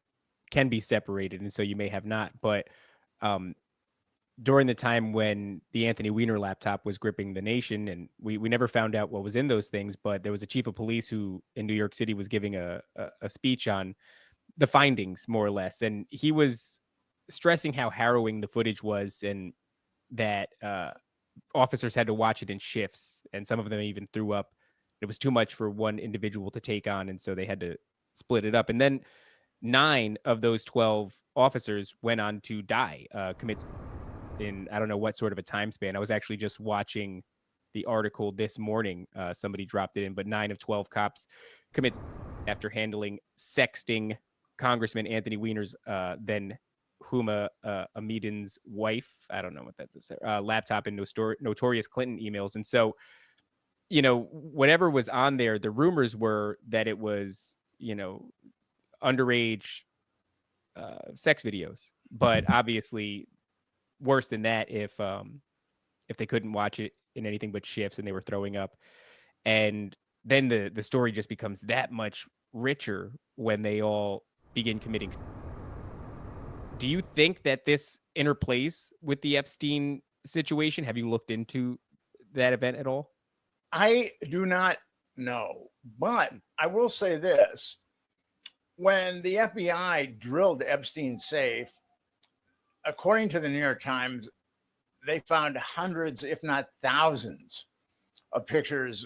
[SPEAKER 1] can be separated, and so you may have not, but during the time when the Anthony Weiner laptop was gripping the nation, and we never found out what was in those things, but there was a chief of police who in New York City was giving a speech on the findings, more or less. And he was stressing how harrowing the footage was, and that officers had to watch it in shifts. And some of them even threw up. It was too much for one individual to take on. And so they had to split it up. And then 9 of those 12 officers went on to die, commit in, I don't know what sort of a time span. I was actually just watching the article this morning. Somebody dropped it in, but 9 of 12 cops commit after handling sexting Congressman Anthony Weiner's then Huma Amidin's wife. I don't know what that's laptop and notorious Clinton emails. And so, you know, whatever was on there, the rumors were that it was, you know, underage sex videos, but obviously worse than that if they couldn't watch it in anything but shifts and they were throwing up. And then the story just becomes that much richer when they all begin committing. Do you think that this interplays with the Epstein situation? Have you looked into that event at all?
[SPEAKER 6] I do not know, but I will say this. When the FBI drilled Epstein's safe, according to the New York Times, they found hundreds, if not thousands, of pictures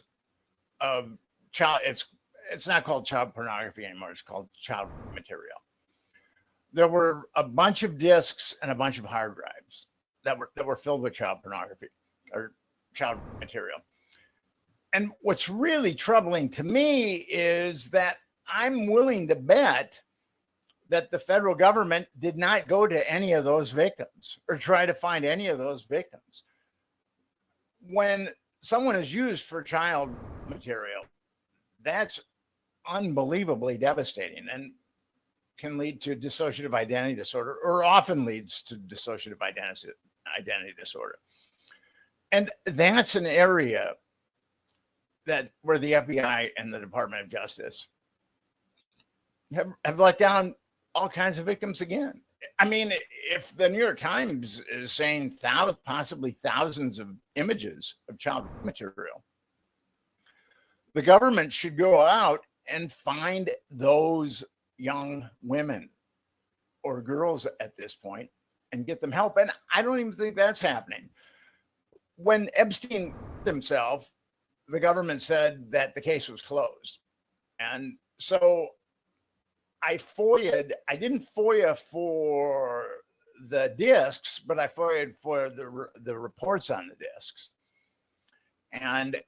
[SPEAKER 6] of child. It's not called child pornography anymore. It's called child material. There were a bunch of discs and a bunch of hard drives that were filled with child pornography or child material. And what's really troubling to me is that I'm willing to bet that the federal government did not go to any of those victims or try to find any of those victims. When someone is used for child material, that's unbelievably devastating and can lead to dissociative identity disorder, or often leads to dissociative identity disorder. And that's an area where the FBI and the Department of Justice have let down all kinds of victims again. I mean, if the New York Times is saying possibly thousands of images of child material, the government should go out and find those young women or girls at this point and get them help. And I don't even think that's happening. When Epstein himself, the government said that the case was closed. And so I didn't FOIA for the discs, but I FOIA'd for the reports on the discs. And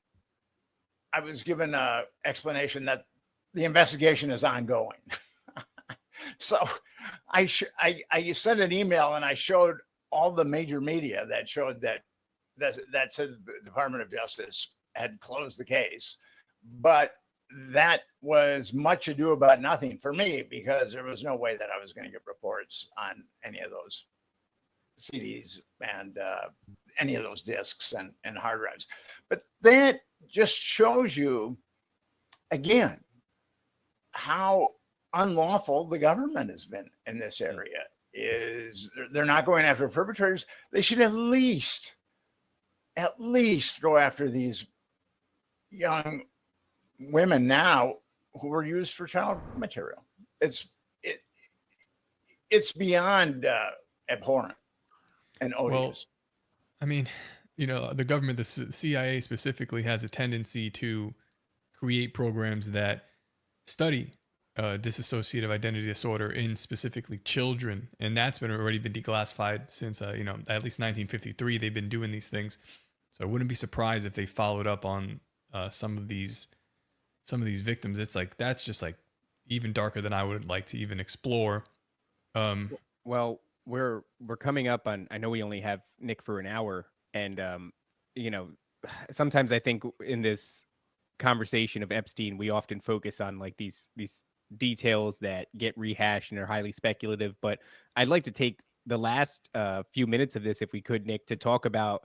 [SPEAKER 6] I was given an explanation that the investigation is ongoing. So I sent an email and I showed all the major media that showed that said the Department of Justice had closed the case. But that was much ado about nothing for me, because there was no way that I was going to get reports on any of those CDs and any of those discs and hard drives. But that just shows you, again, how unlawful the government has been in this area. Is they're not going after perpetrators. They should at least go after these young women now who were used for child material. It's beyond abhorrent and odious. Well,
[SPEAKER 7] I mean, the government, the CIA specifically, has a tendency to create programs that study dissociative identity disorder in specifically children, and that's already been declassified since at least 1953. They've been doing these things, so I wouldn't be surprised if they followed up on some of these victims. It's like, that's just like even darker than I would like to even explore.
[SPEAKER 1] Well, we're coming up on, I know we only have Nick for an hour, and sometimes I think in this conversation of Epstein, we often focus on like these details that get rehashed and are highly speculative. But I'd like to take the last few minutes of this, if we could, Nick, to talk about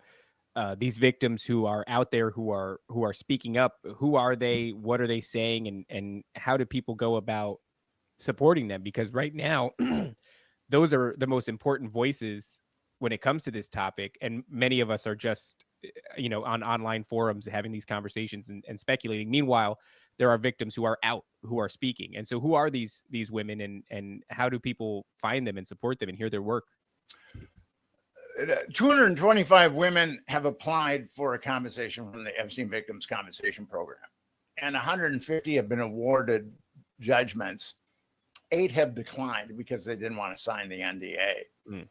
[SPEAKER 1] these victims who are out there, who are speaking up. Who are they? What are they saying? And how do people go about supporting them? Because right now, those are the most important voices when it comes to this topic. And many of us are just, on online forums having these conversations and speculating. Meanwhile, there are victims who are out, who are speaking. And so who are these women, and how do people find them and support them and hear their work?
[SPEAKER 6] 225 women have applied for a compensation from the Epstein Victims Compensation Program, and 150 have been awarded judgments. 8 have declined because they didn't want to sign the NDA.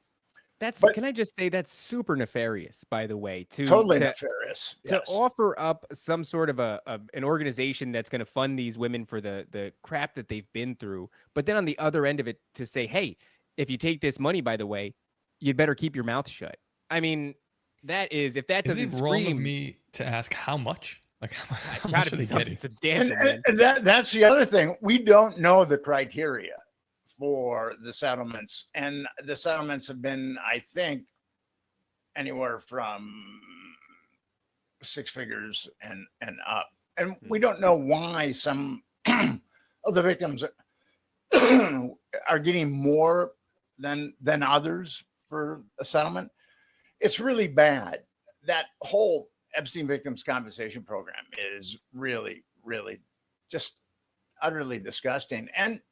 [SPEAKER 1] Can I just say, that's super nefarious, by the way.
[SPEAKER 6] Totally nefarious.
[SPEAKER 1] To offer up some sort of an organization that's going to fund these women for the crap that they've been through, but then on the other end of it, to say, hey, if you take this money, by the way, you'd better keep your mouth shut. I mean, that is, if that doesn't
[SPEAKER 7] scream... Is it wrong of me to ask how much? Like,
[SPEAKER 1] how much are they getting? Substantial,
[SPEAKER 6] and that's the other thing. We don't know the criteria for the settlements, and the settlements have been, I think, anywhere from 6 figures and up. And we don't know why some of the victims are getting more than others for a settlement. It's really bad. That whole Epstein Victims Compensation Program is really, really just utterly disgusting. And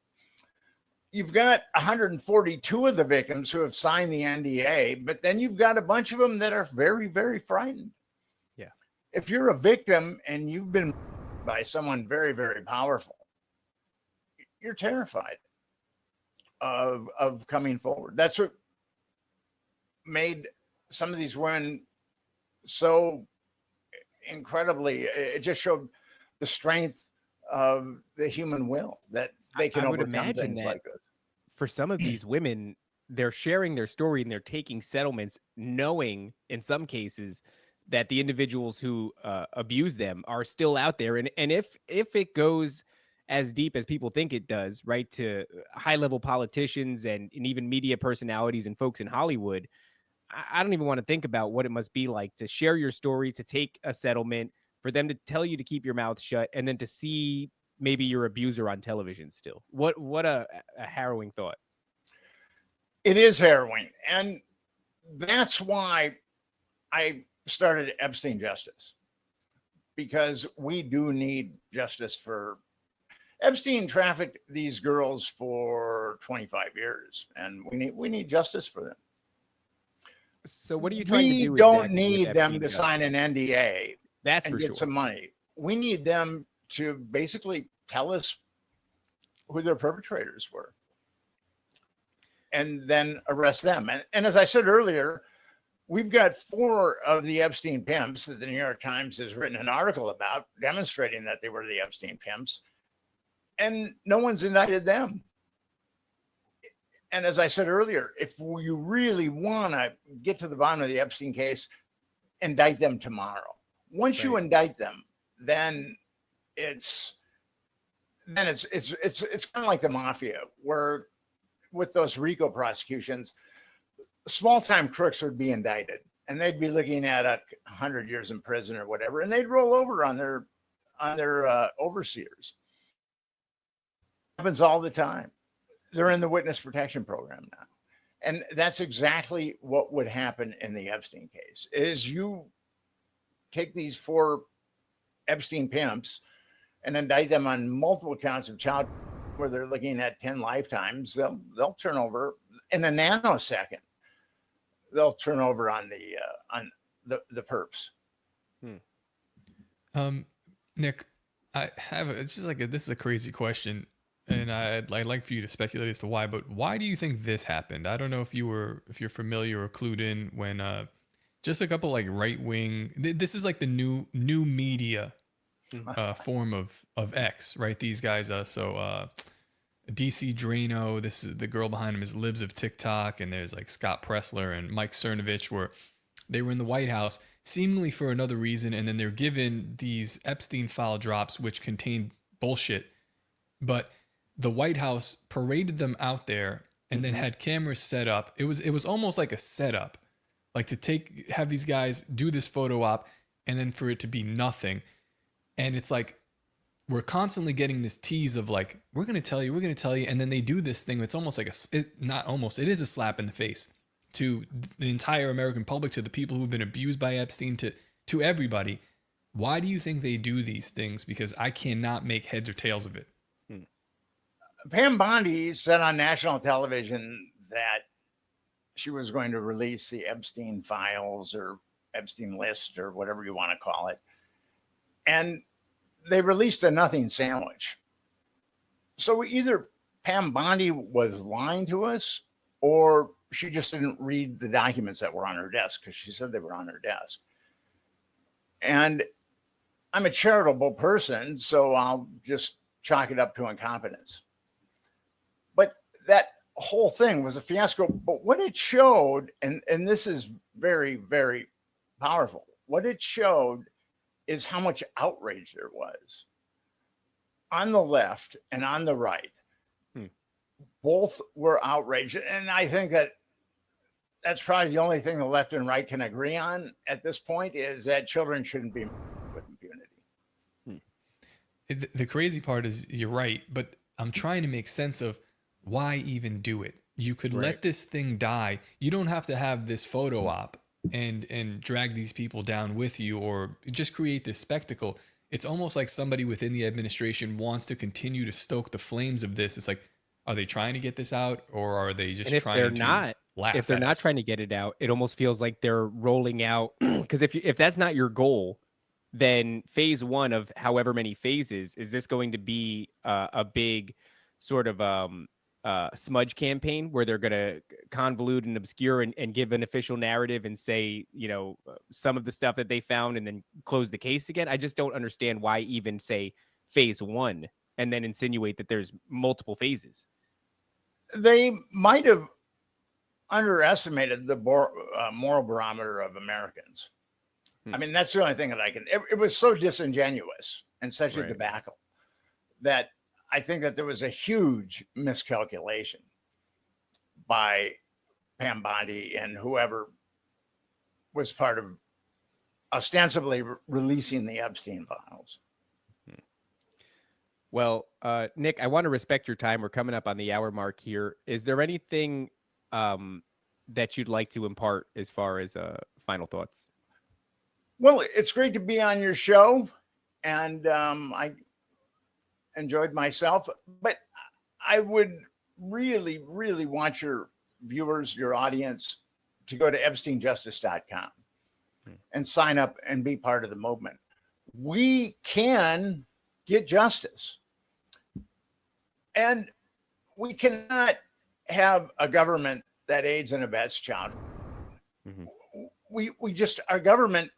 [SPEAKER 6] you've got 142 of the victims who have signed the NDA, but then you've got a bunch of them that are very, very frightened.
[SPEAKER 1] Yeah.
[SPEAKER 6] If you're a victim and you've been by someone very, very powerful, you're terrified of coming forward. That's what made some of these women so incredibly, it just showed the strength of the human will, that they can overcome things like this.
[SPEAKER 1] For some of these women, they're sharing their story and they're taking settlements, knowing in some cases that the individuals who abuse them are still out there. And if it goes as deep as people think it does, right, to high level politicians and even media personalities and folks in Hollywood, I don't even want to think about what it must be like to share your story, to take a settlement, for them to tell you to keep your mouth shut, and then to see maybe your abuser on television still. What a harrowing thought.
[SPEAKER 6] It is harrowing. And that's why I started Epstein Justice, because we do need justice for Epstein. Trafficked these girls for 25 years, and we need justice for them.
[SPEAKER 1] So what are you trying to do?
[SPEAKER 6] We don't
[SPEAKER 1] exactly
[SPEAKER 6] need them to
[SPEAKER 1] Justice?
[SPEAKER 6] sign an NDA
[SPEAKER 1] That's
[SPEAKER 6] and
[SPEAKER 1] for
[SPEAKER 6] get
[SPEAKER 1] sure.
[SPEAKER 6] some money. We need them to basically tell us who their perpetrators were and then arrest them. And as I said earlier, we've got 4 of the Epstein pimps that the New York Times has written an article about, demonstrating that they were the Epstein pimps, and no one's indicted them. And as I said earlier, if you really want to get to the bottom of the Epstein case, indict them tomorrow. Once you indict them, then it's kind of like the mafia, where with those RICO prosecutions, small-time crooks would be indicted, and they'd be looking at 100 years in prison or whatever, and they'd roll over on their overseers. Happens all the time. They're in the witness protection program now, and that's exactly what would happen in the Epstein case. Is you take these 4 Epstein pimps and indict them on multiple counts of child, where they're looking at 10 lifetimes. They'll turn over in a nanosecond. They'll turn over on the perps.
[SPEAKER 7] Nick, this is a crazy question, and I'd like for you to speculate as to why. But why do you think this happened? I don't know if you're familiar or clued in when just a couple like right wing. This is like the new media form of X, right? These guys, DC Drano, this is the girl behind him is Libs of TikTok, and there's like Scott Pressler and Mike Cernovich, where they were in the White House seemingly for another reason, and then they're given these Epstein file drops which contain bullshit, but the White House paraded them out there and then had cameras set up. It was almost like a setup, like to have these guys do this photo op and then for it to be nothing. And it's like, we're constantly getting this tease of like, we're going to tell you. And then they do this thing. It's almost like it is a slap in the face to the entire American public, to the people who've been abused by Epstein, to everybody. Why do you think they do these things? Because I cannot make heads or tails of it.
[SPEAKER 6] Pam Bondi said on national television that she was going to release the Epstein files or Epstein list or whatever you want to call it. And they released a nothing sandwich. So either Pam Bondi was lying to us, or she just didn't read the documents that were on her desk, because she said they were on her desk. And I'm a charitable person, so I'll just chalk it up to incompetence. But that whole thing was a fiasco. But what it showed, and this is very, very powerful, what it showed is how much outrage there was on the left and on the right. Both were outraged. And I think that's probably the only thing the left and right can agree on at this point, is that children shouldn't be with impunity.
[SPEAKER 7] The crazy part is you're right, but I'm trying to make sense of why even do it. You could let this thing die. You don't have to have this photo op and drag these people down with you, or just create this spectacle. It's almost like somebody within the administration wants to continue to stoke the flames of this. It's like, are they trying to get this out, or are they just trying to laugh?
[SPEAKER 1] If they're not trying to get it out, it almost feels like they're rolling out, because if that's not your goal, then phase 1 of however many phases, is this going to be a big sort of smudge campaign where they're going to convolute and obscure and give an official narrative and say, some of the stuff that they found and then close the case again? I just don't understand why even say phase 1 and then insinuate that there's multiple phases.
[SPEAKER 6] They might have underestimated the moral barometer of Americans. I mean, that's the only thing that it was so disingenuous and such a debacle that I think that there was a huge miscalculation by Pam Bondi and whoever was part of ostensibly releasing the Epstein files.
[SPEAKER 1] Well, Nick, I want to respect your time. We're coming up on the hour mark here. Is there anything that you'd like to impart as far as final thoughts?
[SPEAKER 6] Well, it's great to be on your show, and I enjoyed myself, but I would really, really want your viewers, your audience, to go to EpsteinJustice.com and sign up and be part of the movement. We can get justice. And we cannot have a government that aids and abets child. Our government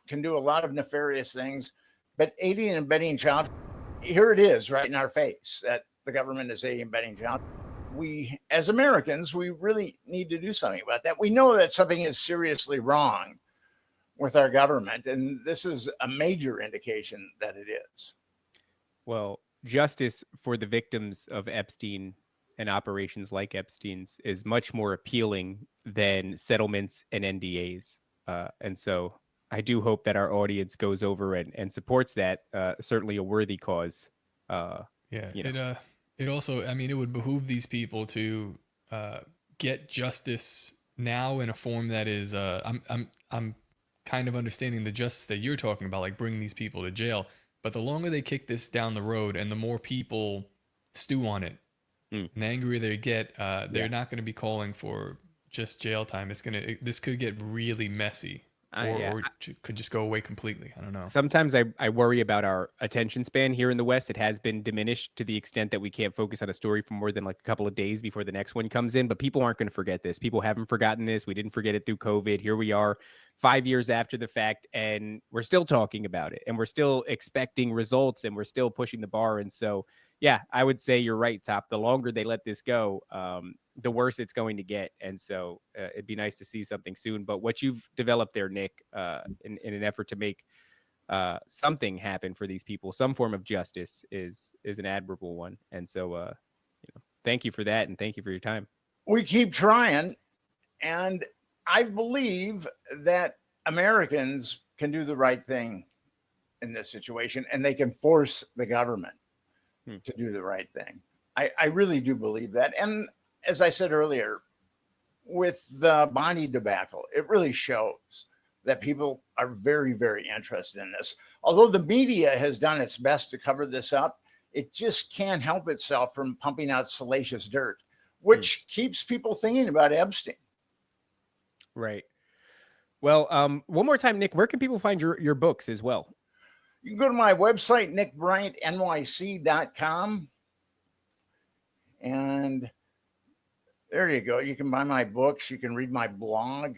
[SPEAKER 6] can do a lot of nefarious things, but aiding and abetting child, here it is right in our face that the government is aiding and abetting child. We, as Americans, we really need to do something about that. We know that something is seriously wrong with our government, and this is a major indication that it is.
[SPEAKER 1] Well, justice for the victims of Epstein and operations like Epstein's is much more appealing than settlements and NDAs. And so I do hope that our audience goes over and supports that. Certainly a worthy cause.
[SPEAKER 7] It also, I mean, it would behoove these people to get justice now in a form that is, I'm kind of understanding the justice that you're talking about, like bringing these people to jail. But the longer they kick this down the road and the more people stew on it, and the angrier they get, they're not going to be calling for just jail time. This could get really messy. Or could just go away completely. I don't know.
[SPEAKER 1] Sometimes I worry about our attention span here in the West. It has been diminished to the extent that we can't focus on a story for more than like a couple of days before the next one comes in. But people aren't going to forget this. People haven't forgotten this. We didn't forget it through COVID. Here we are 5 years after the fact, and we're still talking about it, and we're still expecting results, and we're still pushing the bar. And so, yeah, I would say you're right, Top. The longer they let this go, the worse it's going to get. And so it'd be nice to see something soon. But what you've developed there, Nick, in an effort to make something happen for these people, some form of justice, is an admirable one. And so, thank you for that. And thank you for your time.
[SPEAKER 6] We keep trying. And I believe that Americans can do the right thing in this situation, and they can force the government to do the right thing. I really do believe that. And as I said earlier, with the Bondi debacle, it really shows that people are very, very interested in this. Although the media has done its best to cover this up, it just can't help itself from pumping out salacious dirt, which keeps people thinking about Epstein.
[SPEAKER 1] Right. Well, one more time, Nick, where can people find your books as well?
[SPEAKER 6] You can go to my website, nickbryantnyc.com. And there you go. You can buy my books. You can read my blog.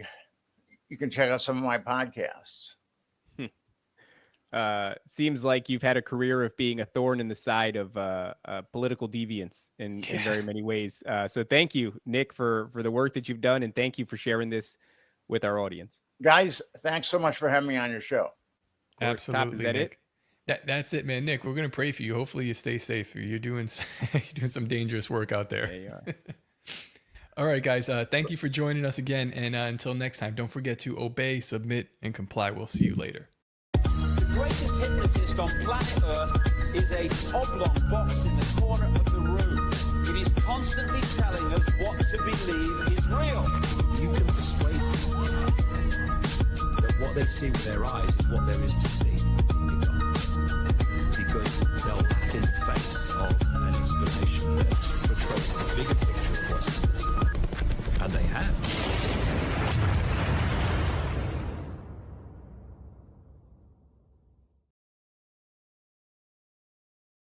[SPEAKER 6] You can check out some of my podcasts.
[SPEAKER 1] Seems like you've had a career of being a thorn in the side of political deviance in very many ways. So thank you, Nick, for the work that you've done. And thank you for sharing this with our audience.
[SPEAKER 6] Guys, thanks so much for having me on your show.
[SPEAKER 7] Absolutely.
[SPEAKER 1] Top, is that
[SPEAKER 7] Nick.
[SPEAKER 1] it?
[SPEAKER 7] That's it, man. Nick, we're going to pray for you. Hopefully you stay safe. You're doing some dangerous work out there.
[SPEAKER 1] There you are.
[SPEAKER 7] All right, guys. Thank you for joining us again. And until next time, don't forget to obey, submit, and comply. We'll see you later.
[SPEAKER 2] The greatest hypnotist on planet Earth is a oblong box in the corner of the room. It is constantly telling us what to believe is real.
[SPEAKER 8] You can persuade people that what they see with their eyes is what there is to see. You can't. Because they'll laugh in the face